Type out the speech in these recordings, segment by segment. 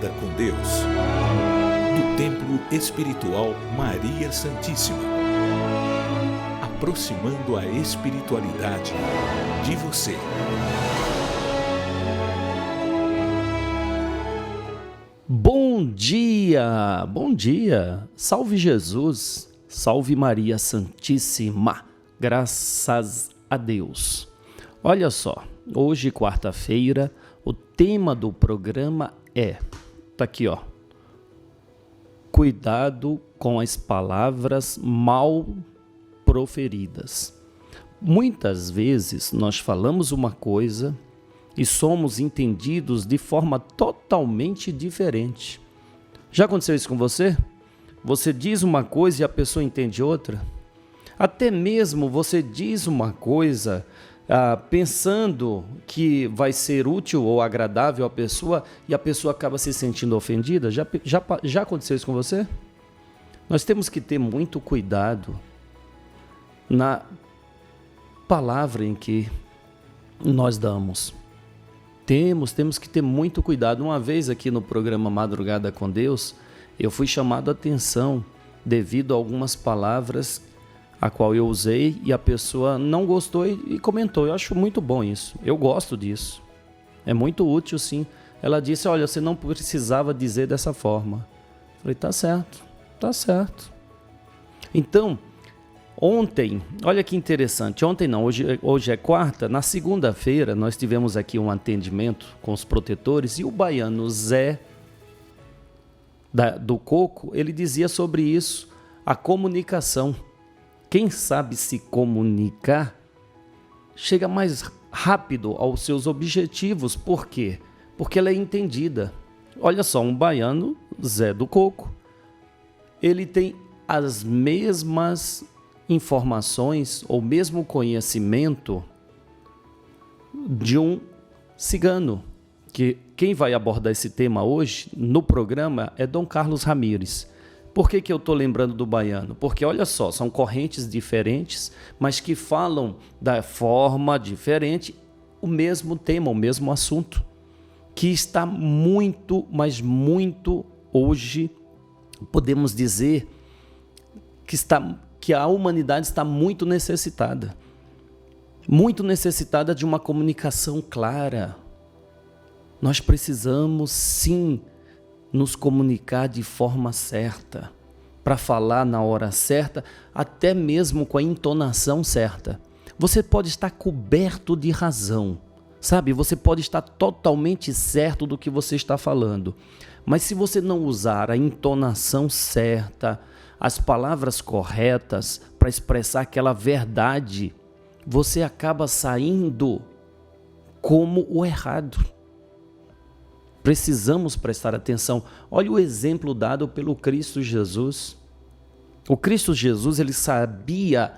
Madrugada com Deus, do Templo Espiritual Maria Santíssima, aproximando a espiritualidade de você. Bom dia, salve Jesus, salve Maria Santíssima, graças a Deus. Olha só, hoje quarta-feira, o tema do programa tá aqui ó, cuidado com as palavras mal proferidas. Muitas vezes nós falamos uma coisa e somos entendidos de forma totalmente diferente. Já aconteceu isso com você? Você diz uma coisa e a pessoa entende outra? Até mesmo você diz uma coisa pensando que vai ser útil ou agradável à pessoa e a pessoa acaba se sentindo ofendida? Já aconteceu isso com você? Nós temos que ter muito cuidado na palavra em que nós damos. Temos que ter muito cuidado. Uma vez aqui no programa Madrugada com Deus, eu fui chamado a atenção devido a algumas palavras a qual eu usei e a pessoa não gostou e comentou. Eu acho muito bom isso. Eu gosto disso. É muito útil, sim. Ela disse, olha, você não precisava dizer dessa forma. Eu falei, tá certo. Então, ontem, olha que interessante, hoje é quarta, na segunda-feira nós tivemos aqui um atendimento com os protetores e o baiano Zé do Coco, ele dizia sobre isso, a comunicação. Quem sabe se comunicar chega mais rápido aos seus objetivos. Por quê? Porque ela é entendida. Olha só, um baiano, Zé do Coco, ele tem as mesmas informações ou mesmo conhecimento de um cigano. Que quem vai abordar esse tema hoje no programa é Dom Carlos Ramires. Por que eu estou lembrando do baiano? Porque olha só, são correntes diferentes, mas que falam da forma diferente o mesmo tema, o mesmo assunto, que está muito, mas muito hoje, podemos dizer que a humanidade está muito necessitada de uma comunicação clara. Nós precisamos sim nos comunicar de forma certa, para falar na hora certa, até mesmo com a entonação certa. Você pode estar coberto de razão, sabe? Você pode estar totalmente certo do que você está falando, mas se você não usar a entonação certa, as palavras corretas para expressar aquela verdade, você acaba saindo como o errado. Precisamos prestar atenção. Olha o exemplo dado pelo Cristo Jesus. O Cristo Jesus, ele sabia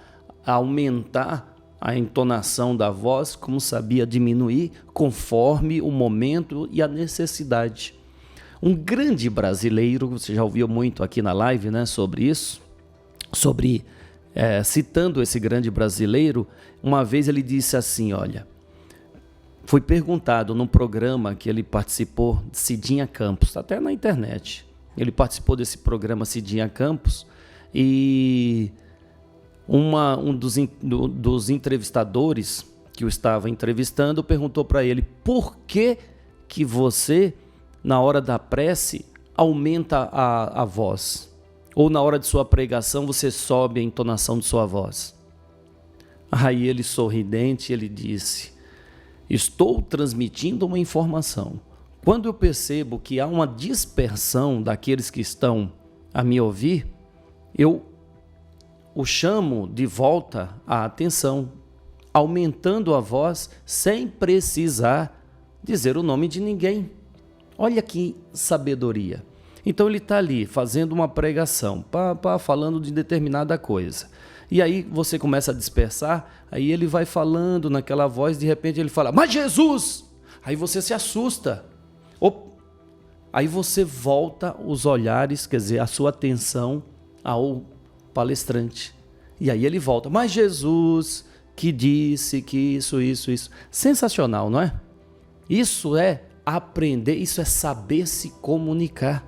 aumentar a entonação da voz, como sabia diminuir conforme o momento e a necessidade. Um grande brasileiro, você já ouviu muito aqui na live, né, sobre isso, citando esse grande brasileiro, uma vez ele disse assim, olha, foi perguntado num programa que ele participou, Cidinha Campos, até na internet. Ele participou desse programa Cidinha Campos e um dos entrevistadores que o estava entrevistando perguntou para ele, por que você, na hora da prece, aumenta a voz? Ou na hora de sua pregação você sobe a entonação de sua voz? Aí ele, sorridente, ele disse, estou transmitindo uma informação. Quando eu percebo que há uma dispersão daqueles que estão a me ouvir, eu o chamo de volta a atenção, aumentando a voz sem precisar dizer o nome de ninguém. Olha que sabedoria. Então ele está ali fazendo uma pregação, falando de determinada coisa. E aí você começa a dispersar, aí ele vai falando naquela voz, de repente ele fala, mas Jesus! Aí você se assusta. Aí você volta os olhares, quer dizer, a sua atenção ao palestrante. E aí ele volta, mas Jesus que disse que isso. Sensacional, não é? Isso é aprender, isso é saber se comunicar.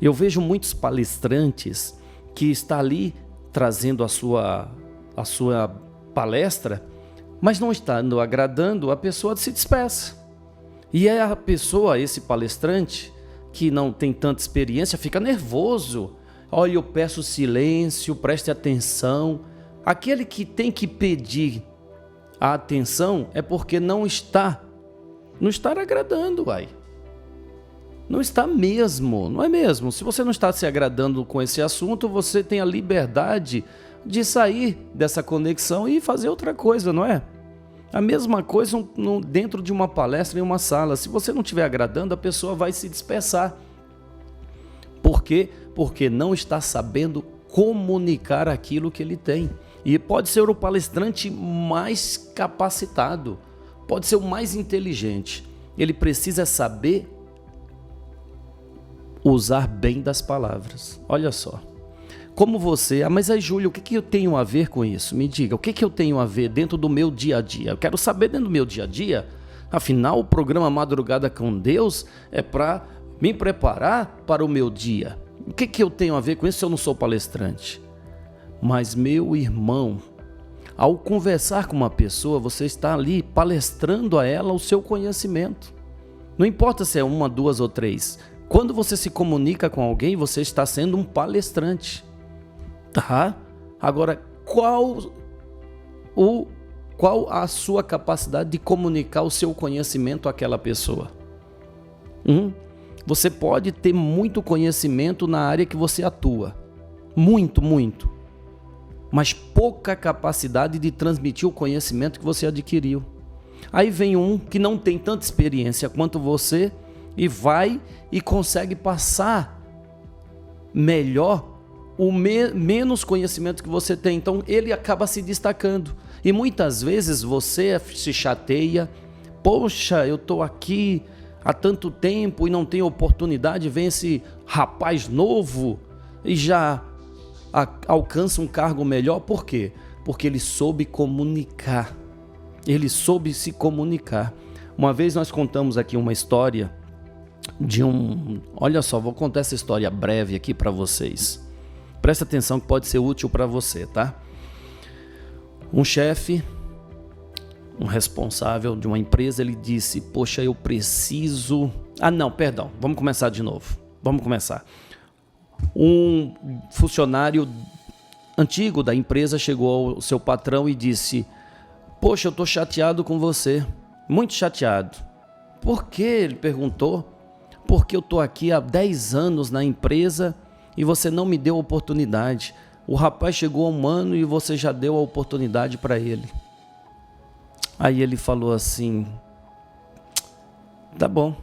Eu vejo muitos palestrantes que estão ali trazendo a sua palestra, mas não está agradando, a pessoa se dispersa. E é a pessoa, esse palestrante, que não tem tanta experiência, fica nervoso. Olha, eu peço silêncio, preste atenção. Aquele que tem que pedir a atenção é porque não está agradando, uai. Não está mesmo, não é mesmo? Se você não está se agradando com esse assunto, você tem a liberdade de sair dessa conexão e fazer outra coisa, não é? A mesma coisa dentro de uma palestra em uma sala. Se você não estiver agradando, a pessoa vai se dispersar. Por quê? Porque não está sabendo comunicar aquilo que ele tem. E pode ser o palestrante mais capacitado, pode ser o mais inteligente. Ele precisa saber usar bem das palavras. Olha só. Como você... mas aí, Júlio, o que eu tenho a ver com isso? Me diga, o que eu tenho a ver dentro do meu dia a dia? Eu quero saber dentro do meu dia a dia. Afinal, o programa Madrugada com Deus é para me preparar para o meu dia. O que eu tenho a ver com isso se eu não sou palestrante? Mas, meu irmão, ao conversar com uma pessoa, você está ali palestrando a ela o seu conhecimento. Não importa se é uma, duas ou três. Quando você se comunica com alguém, você está sendo um palestrante. Tá? Agora, qual a sua capacidade de comunicar o seu conhecimento àquela pessoa? Você pode ter muito conhecimento na área que você atua. Muito, muito. Mas pouca capacidade de transmitir o conhecimento que você adquiriu. Aí vem um que não tem tanta experiência quanto você e vai e consegue passar melhor o menos conhecimento que você tem. Então ele acaba se destacando. E muitas vezes você se chateia. Poxa, eu estou aqui há tanto tempo e não tenho oportunidade. Vem esse rapaz novo e já alcança um cargo melhor. Por quê? Porque ele soube comunicar. Ele soube se comunicar. Uma vez nós contamos aqui uma história de olha só, vou contar essa história breve aqui para vocês. Presta atenção que pode ser útil para você, tá? Um chefe, um responsável de uma empresa, ele disse, poxa, eu preciso... vamos começar de novo. Vamos começar. Um funcionário antigo da empresa chegou ao seu patrão e disse, poxa, eu estou chateado com você, muito chateado. Por quê? Ele perguntou. Porque eu estou aqui há 10 anos na empresa e você não me deu oportunidade. O rapaz chegou há um ano e você já deu a oportunidade para ele. Aí ele falou assim, tá bom,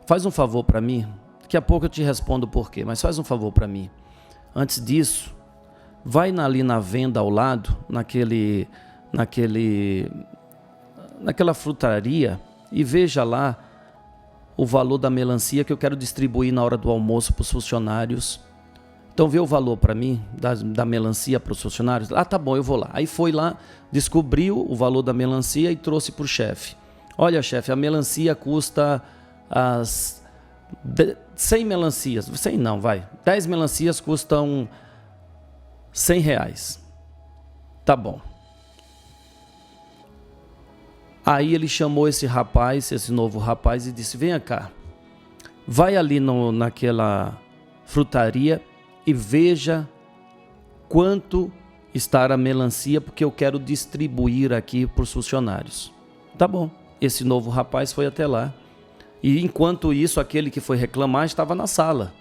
faz um favor para mim, daqui a pouco eu te respondo por quê, mas faz um favor para mim. Antes disso, vai ali na venda ao lado, naquela frutaria e veja lá o valor da melancia que eu quero distribuir na hora do almoço para os funcionários. Então vê o valor para mim da melancia para os funcionários. Tá bom, eu vou lá. Aí foi lá, descobriu o valor da melancia e trouxe para o chefe. Olha, chefe, a melancia custa 100 melancias. 100 não, vai. 10 melancias custam R$100. Tá bom. Aí ele chamou esse novo rapaz e disse, venha cá, vai ali naquela frutaria e veja quanto está a melancia, porque eu quero distribuir aqui para os funcionários. Tá bom, esse novo rapaz foi até lá. E enquanto isso, aquele que foi reclamar estava na sala.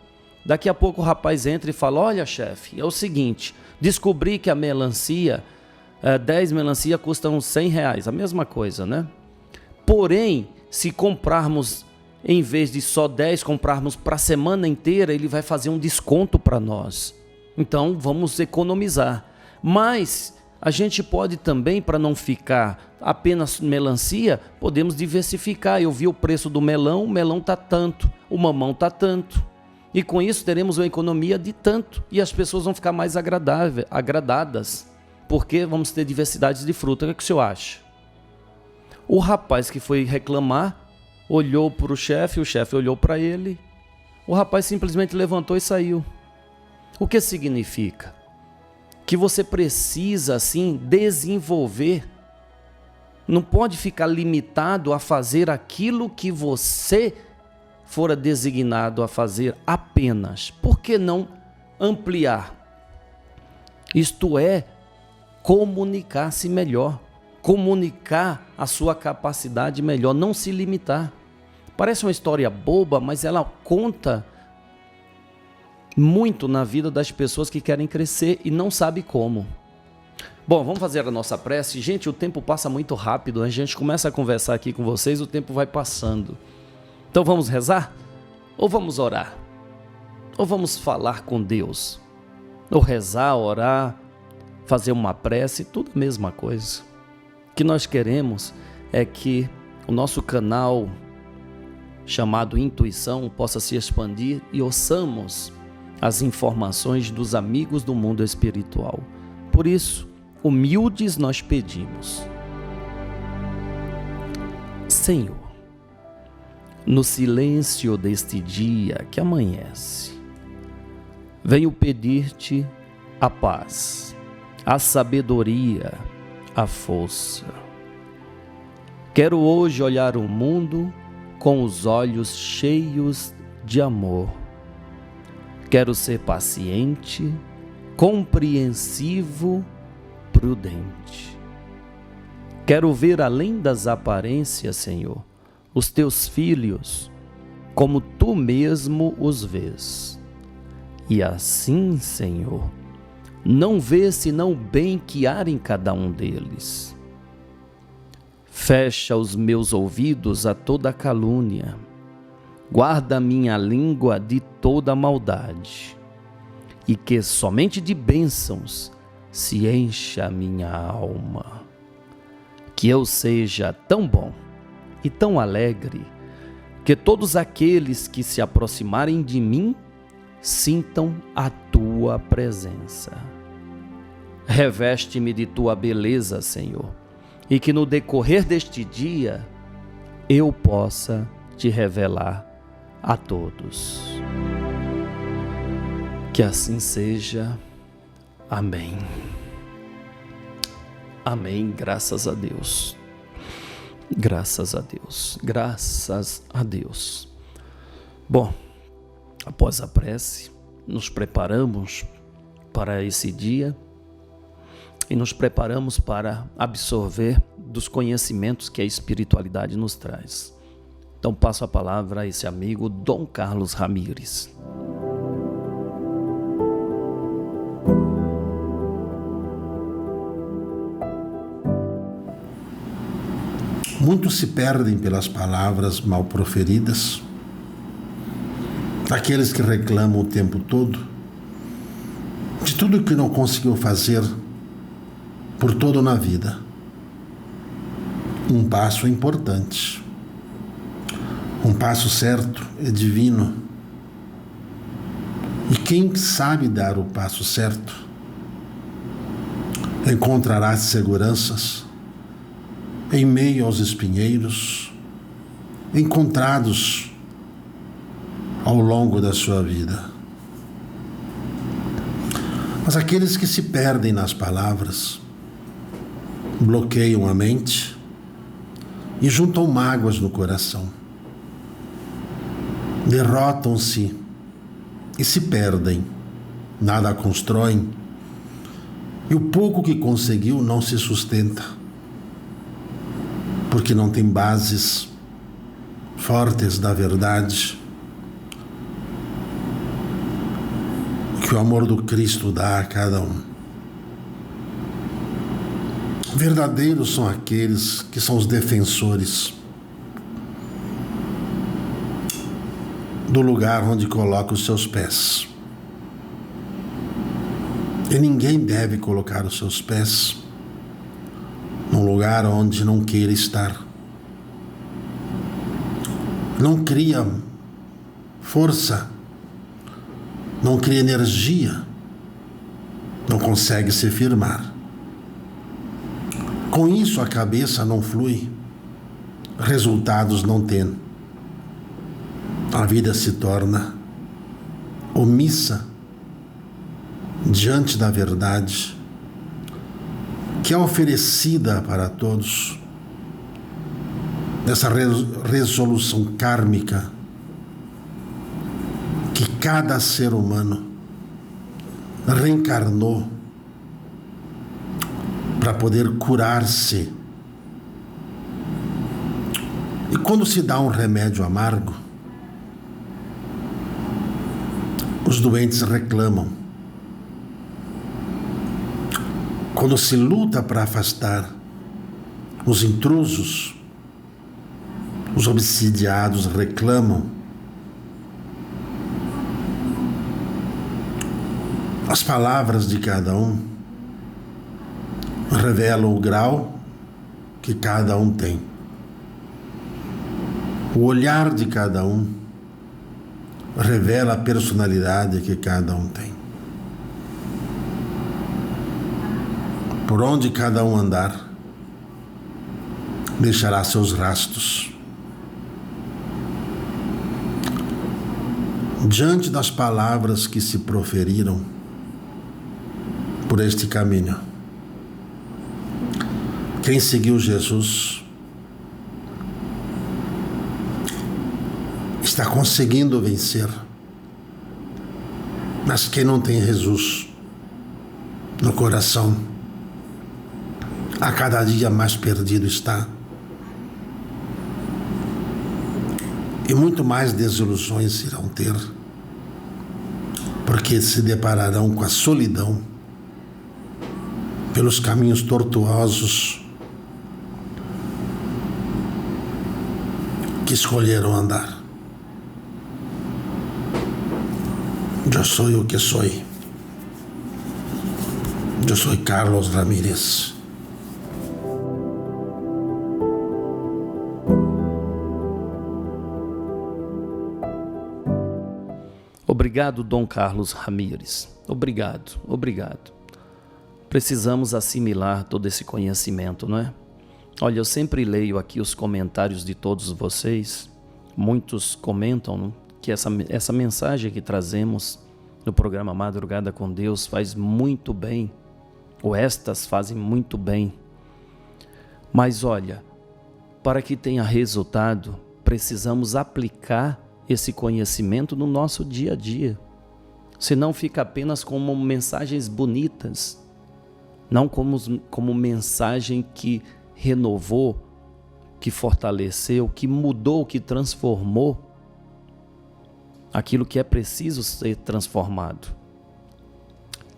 Daqui a pouco o rapaz entra e fala, olha chefe, é o seguinte, descobri que a melancia... 10 melancia custam R$100, a mesma coisa, né? Porém, se comprarmos, em vez de só 10, comprarmos para a semana inteira, ele vai fazer um desconto para nós. Então, vamos economizar. Mas, a gente pode também, para não ficar apenas melancia, podemos diversificar. Eu vi o preço do melão, o melão está tanto, o mamão está tanto. E com isso, teremos uma economia de tanto. E as pessoas vão ficar mais agradadas. Porque vamos ter diversidade de fruta. O que o senhor acha? O rapaz que foi reclamar olhou para o chefe olhou para ele. O rapaz simplesmente levantou e saiu. O que significa? Que você precisa, assim, desenvolver. Não pode ficar limitado a fazer aquilo que você fora designado a fazer apenas. Por que não ampliar? Isto é, comunicar-se melhor. Comunicar a sua capacidade melhor, não se limitar. Parece uma história boba, mas ela conta muito na vida das pessoas que querem crescer e não sabem como. Bom, vamos fazer a nossa prece. Gente, o tempo passa muito rápido. A gente começa a conversar aqui com vocês, o tempo vai passando. Então vamos rezar? Ou vamos orar? Ou vamos falar com Deus? Ou rezar, orar, fazer uma prece, tudo a mesma coisa. O que nós queremos é que o nosso canal chamado Intuição possa se expandir e ouçamos as informações dos amigos do mundo espiritual. Por isso, humildes nós pedimos. Senhor, no silêncio deste dia que amanhece, venho pedir-te a paz, a sabedoria, a força. Quero hoje olhar o mundo com os olhos cheios de amor. Quero ser paciente, compreensivo, prudente. Quero ver além das aparências, Senhor, os teus filhos, como tu mesmo os vês. E assim, Senhor, não vê senão o bem que há em cada um deles. Fecha os meus ouvidos a toda calúnia. Guarda minha língua de toda maldade. E que somente de bênçãos se encha a minha alma. Que eu seja tão bom e tão alegre, que todos aqueles que se aproximarem de mim sintam a tua presença. Reveste-me de tua beleza, Senhor, e que no decorrer deste dia eu possa te revelar a todos. Que assim seja. Amém. Amém. Graças a Deus. Graças a Deus. Graças a Deus. Bom, após a prece, nos preparamos para esse dia e nos preparamos para absorver dos conhecimentos que a espiritualidade nos traz. Então passo a palavra a esse amigo Dom Carlos Ramires. Muitos se perdem pelas palavras mal proferidas, aqueles que reclamam o tempo todo de tudo que não conseguiu fazer por todo na vida. Um passo é importante, um passo certo é divino, e quem sabe dar o passo certo encontrará seguranças em meio aos espinheiros encontrados ao longo da sua vida. Mas aqueles que se perdem nas palavras bloqueiam a mente e juntam mágoas no coração. Derrotam-se e se perdem, nada constroem, e o pouco que conseguiu não se sustenta, porque não tem bases fortes da verdade que o amor do Cristo dá a cada um. Verdadeiros são aqueles que são os defensores do lugar onde coloca os seus pés. E ninguém deve colocar os seus pés num lugar onde não queira estar. Não cria força, não cria energia, não consegue se firmar. Com isso a cabeça não flui, resultados não tem. A vida se torna omissa diante da verdade que é oferecida para todos, dessa resolução kármica que cada ser humano reencarnou para poder curar-se. E quando se dá um remédio amargo, os doentes reclamam. Quando se luta para afastar os intrusos, os obsidiados reclamam. As palavras de cada um revelam o grau que cada um tem. O olhar de cada um revela a personalidade que cada um tem. Por onde cada um andar, deixará seus rastros. Diante das palavras que se proferiram por este caminho, quem seguiu Jesus está conseguindo vencer, mas quem não tem Jesus no coração, a cada dia mais perdido está. E muito mais desilusões irão ter, porque se depararão com a solidão pelos caminhos tortuosos que escolheram andar. Eu sou o que sou. Eu sou Carlos Ramírez. Obrigado, Dom Carlos Ramírez. Obrigado. Precisamos assimilar todo esse conhecimento, não é? Olha, eu sempre leio aqui os comentários de todos vocês. Muitos comentam que essa mensagem que trazemos no programa Madrugada com Deus faz muito bem, ou estas fazem muito bem. Mas olha, para que tenha resultado, precisamos aplicar esse conhecimento no nosso dia a dia. Senão fica apenas como mensagens bonitas, não como mensagem que renovou, que fortaleceu, que mudou, que transformou aquilo que é preciso ser transformado.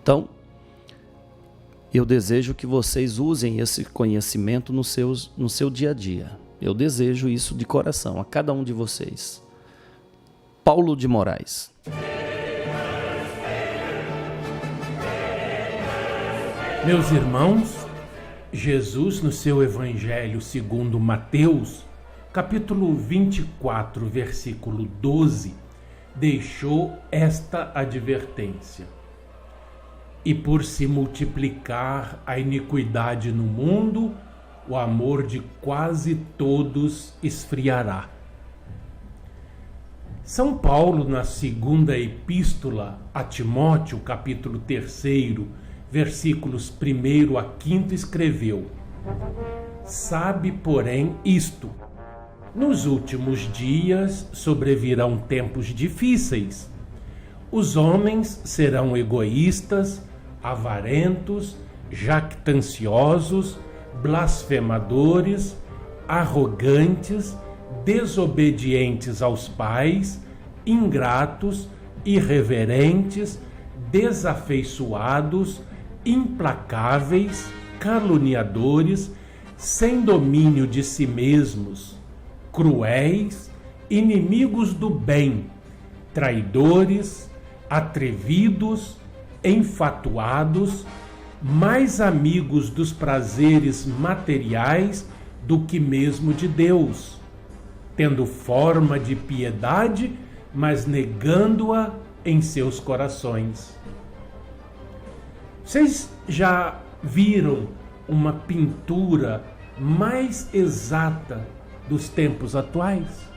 Então, eu desejo que vocês usem esse conhecimento no seu dia a dia. Eu desejo isso de coração a cada um de vocês. Paulo de Moraes. Meus irmãos, Jesus, no seu Evangelho segundo Mateus, capítulo 24, versículo 12, deixou esta advertência: e por se multiplicar a iniquidade no mundo, o amor de quase todos esfriará. São Paulo, na segunda epístola a Timóteo, capítulo 3, versículos 1 a 5, escreveu: sabe, porém, isto: nos últimos dias sobrevirão tempos difíceis. Os homens serão egoístas, avarentos, jactanciosos, blasfemadores, arrogantes, desobedientes aos pais, ingratos, irreverentes, desafeiçoados, implacáveis, caluniadores, sem domínio de si mesmos, cruéis, inimigos do bem, traidores, atrevidos, enfatuados, mais amigos dos prazeres materiais do que mesmo de Deus, tendo forma de piedade, mas negando-a em seus corações. Vocês já viram uma pintura mais exata dos tempos atuais.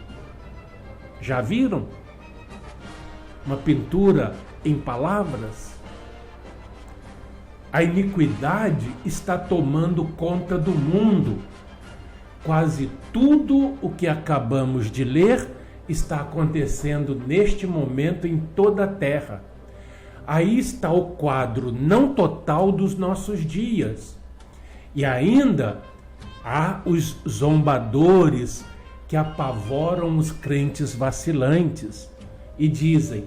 Já viram? Uma pintura em palavras? A iniquidade está tomando conta do mundo. Quase tudo o que acabamos de ler está acontecendo neste momento em toda a terra. Aí está o quadro não total dos nossos dias. E ainda há os zombadores que apavoram os crentes vacilantes e dizem: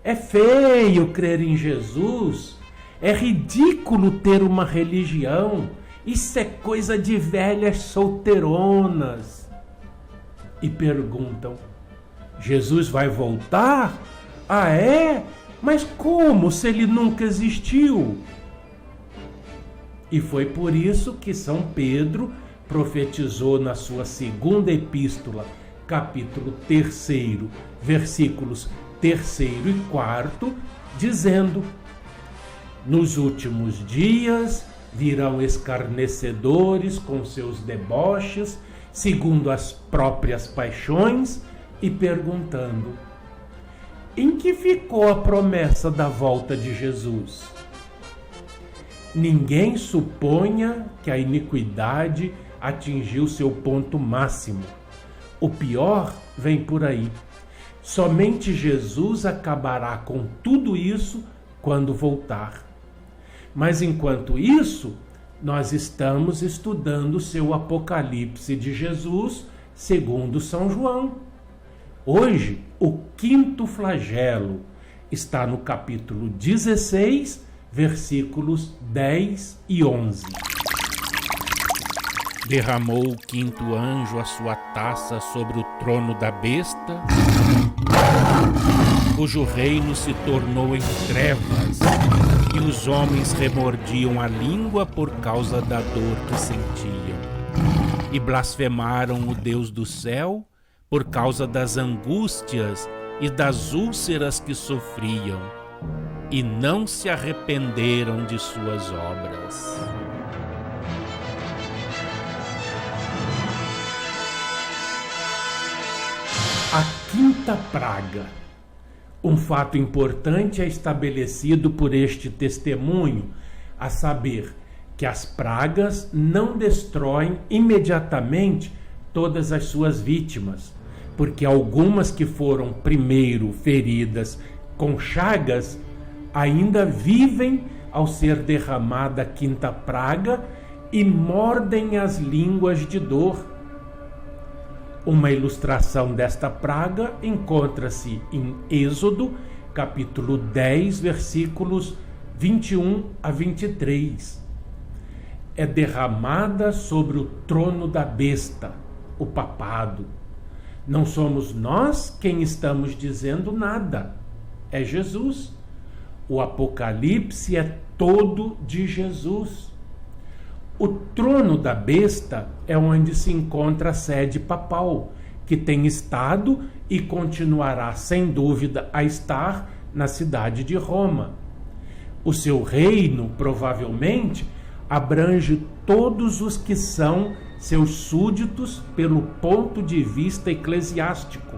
é feio crer em Jesus, é ridículo ter uma religião, isso é coisa de velhas solteironas. E perguntam: Jesus vai voltar? Ah, é? Mas como, se ele nunca existiu? E foi por isso que São Pedro profetizou na sua segunda epístola, capítulo 3, versículos 3 e 4, dizendo: nos últimos dias virão escarnecedores com seus deboches, segundo as próprias paixões, e perguntando: em que ficou a promessa da volta de Jesus? Ninguém suponha que a iniquidade atingiu seu ponto máximo. O pior vem por aí. Somente Jesus acabará com tudo isso quando voltar. Mas enquanto isso, nós estamos estudando seu Apocalipse de Jesus, segundo São João. Hoje, o quinto flagelo está no capítulo 16, versículos 10 e 11. Derramou o quinto anjo a sua taça sobre o trono da besta, cujo reino se tornou em trevas, e os homens remordiam a língua por causa da dor que sentiam, e blasfemaram o Deus do céu por causa das angústias e das úlceras que sofriam, e não se arrependeram de suas obras. A quinta praga. Um fato importante é estabelecido por este testemunho, a saber, que as pragas não destroem imediatamente todas as suas vítimas, porque algumas que foram primeiro feridas com chagas ainda vivem ao ser derramada a quinta praga e mordem as línguas de dor. Uma ilustração desta praga encontra-se em Êxodo, capítulo 10, versículos 21 a 23. É derramada sobre o trono da besta, o papado. Não somos nós quem estamos dizendo nada, é Jesus. O Apocalipse é todo de Jesus. O trono da besta é onde se encontra a sede papal, que tem estado e continuará sem dúvida a estar na cidade de Roma. O seu reino, provavelmente, abrange todos os que são seus súditos pelo ponto de vista eclesiástico,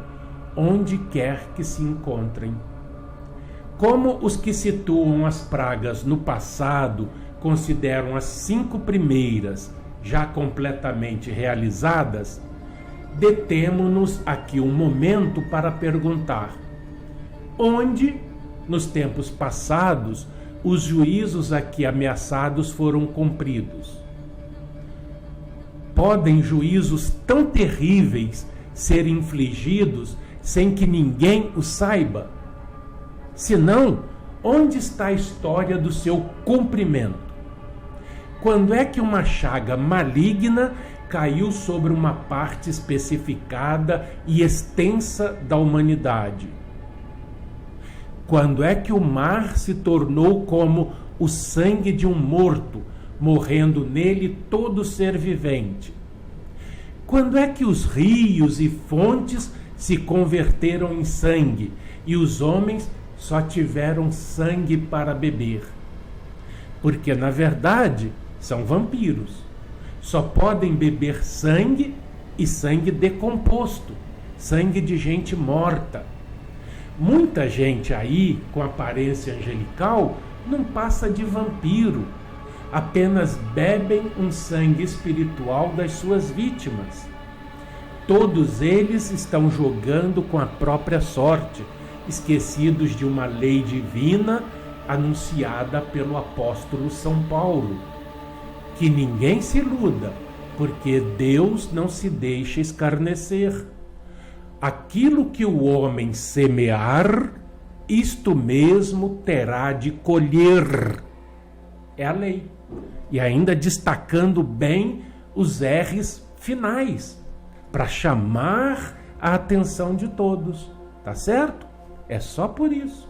onde quer que se encontrem. Como os que situam as pragas no passado consideram as 5 primeiras já completamente realizadas, detemo-nos aqui um momento para perguntar: onde, nos tempos passados, os juízos aqui ameaçados foram cumpridos? Podem juízos tão terríveis ser infligidos sem que ninguém o saiba? Se não, onde está a história do seu cumprimento? Quando é que uma chaga maligna caiu sobre uma parte especificada e extensa da humanidade? Quando é que o mar se tornou como o sangue de um morto, morrendo nele todo ser vivente? Quando é que os rios e fontes se converteram em sangue e os homens só tiveram sangue para beber? Porque, na verdade, são vampiros. Só podem beber sangue e sangue decomposto, sangue de gente morta. Muita gente aí, com aparência angelical, não passa de vampiro, apenas bebem um sangue espiritual das suas vítimas. Todos eles estão jogando com a própria sorte, esquecidos de uma lei divina anunciada pelo apóstolo São Paulo. Que ninguém se iluda, porque Deus não se deixa escarnecer. Aquilo que o homem semear, isto mesmo terá de colher. É a lei. E ainda destacando bem os R's finais, para chamar a atenção de todos. Tá certo? É só por isso.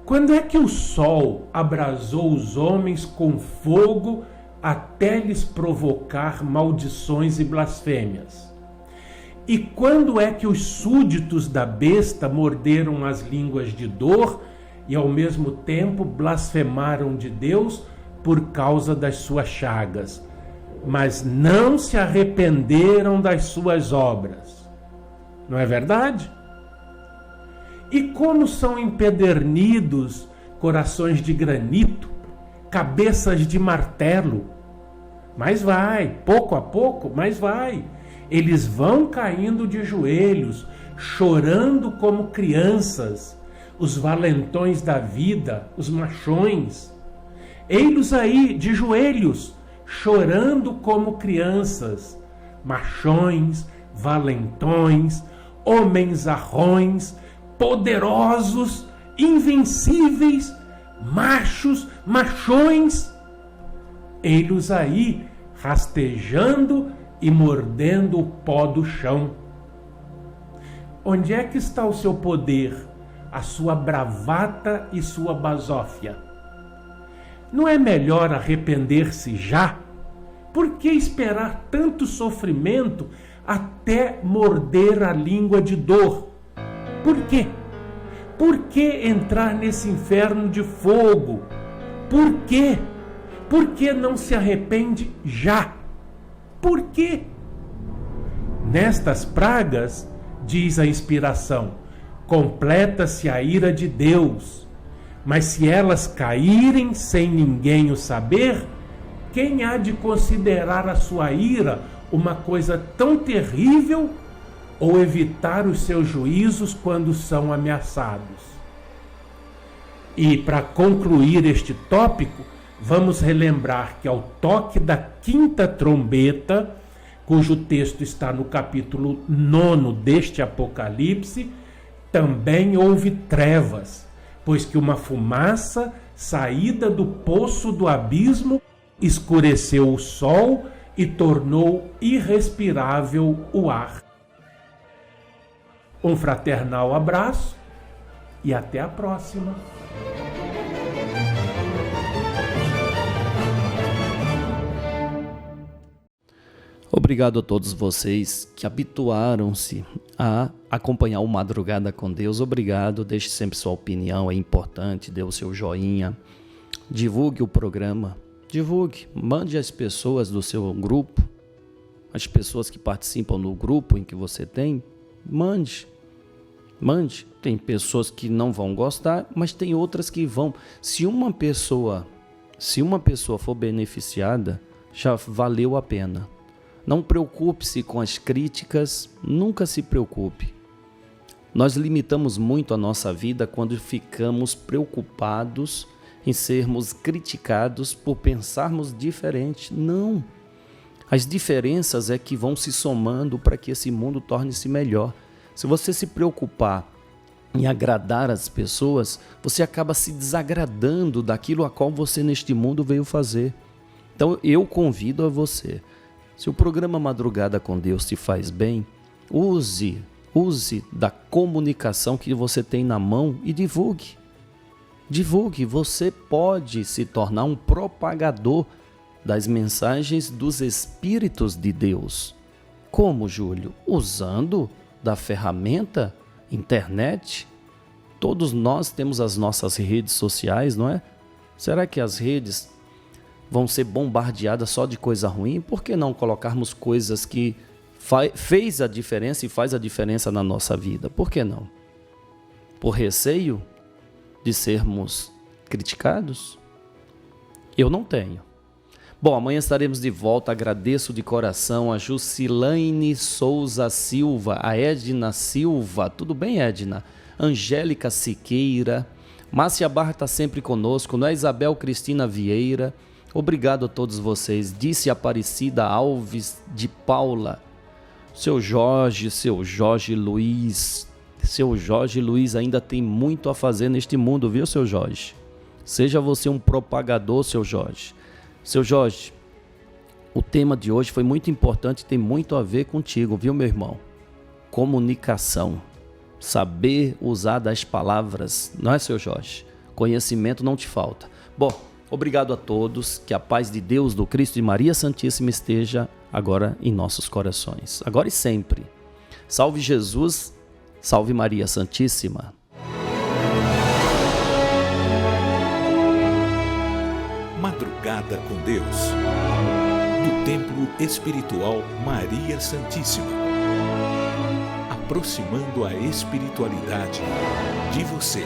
Quando é que o sol abrasou os homens com fogo até lhes provocar maldições e blasfêmias? E quando é que os súditos da besta morderam as línguas de dor e ao mesmo tempo blasfemaram de Deus por causa das suas chagas, mas não se arrependeram das suas obras? Não é verdade? E como são empedernidos corações de granito, cabeças de martelo? Mas vai, pouco a pouco, mas vai. Eles vão caindo de joelhos, chorando como crianças, os valentões da vida, os machões. Ei-los aí de joelhos, chorando como crianças, machões, valentões, homens arrões, poderosos, invencíveis, machos, machões. Ei-los aí rastejando e mordendo o pó do chão. Onde é que está o seu poder, a sua bravata e sua basófia? Não é melhor arrepender-se já? Por que esperar tanto sofrimento até morder a língua de dor? Por quê? Por que entrar nesse inferno de fogo? Por quê? Por que não se arrepende já? Por quê? Nestas pragas, diz a inspiração, completa-se a ira de Deus. Mas se elas caírem sem ninguém o saber, quem há de considerar a sua ira uma coisa tão terrível ou evitar os seus juízos quando são ameaçados? E para concluir este tópico, vamos relembrar que ao toque da quinta trombeta, cujo texto está no capítulo 9 deste Apocalipse, também houve trevas, pois que uma fumaça saída do poço do abismo escureceu o sol e tornou irrespirável o ar. Um fraternal abraço e até a próxima. Obrigado a todos vocês que habituaram-se a acompanhar o Madrugada com Deus. Obrigado, deixe sempre sua opinião, é importante, dê o seu joinha, divulgue o programa, divulgue, mande as pessoas do seu grupo, as pessoas que participam do grupo em que você tem, mande. Tem pessoas que não vão gostar, mas tem outras que vão. Se uma pessoa for beneficiada, já valeu a pena. Não preocupe-se com as críticas, nunca se preocupe. Nós limitamos muito a nossa vida quando ficamos preocupados em sermos criticados por pensarmos diferente. Não. As diferenças é que vão se somando para que esse mundo torne-se melhor. Se você se preocupar em agradar as pessoas, você acaba se desagradando daquilo a qual você neste mundo veio fazer. Então eu convido a você, se o programa Madrugada com Deus te faz bem, use da comunicação que você tem na mão e divulgue. Divulgue, você pode se tornar um propagador das mensagens dos Espíritos de Deus. Como, Júlio? Usando da ferramenta internet? Todos nós temos as nossas redes sociais, não é? Será que as redes vão ser bombardeadas só de coisa ruim, por que não colocarmos coisas que fez a diferença e faz a diferença na nossa vida? Por que não? Por receio de sermos criticados? Eu não tenho. Bom, amanhã estaremos de volta. Agradeço de coração a Jusilaine Souza Silva, a Edna Silva. Tudo bem, Edna? Angélica Siqueira. Márcia Barra está sempre conosco. Não é Isabel Cristina Vieira. Obrigado a todos vocês. Disse Aparecida Alves de Paula. Seu Jorge Luiz. Seu Jorge Luiz ainda tem muito a fazer neste mundo, viu, seu Jorge? Seja você um propagador, seu Jorge. Seu Jorge, o tema de hoje foi muito importante e tem muito a ver contigo, viu, meu irmão? Comunicação. Saber usar das palavras, não é, seu Jorge? Conhecimento não te falta. Bom, obrigado a todos. Que a paz de Deus, do Cristo e Maria Santíssima esteja agora em nossos corações. Agora e sempre. Salve Jesus, salve Maria Santíssima. Madrugada com Deus, do Templo Espiritual Maria Santíssima, aproximando a espiritualidade de você.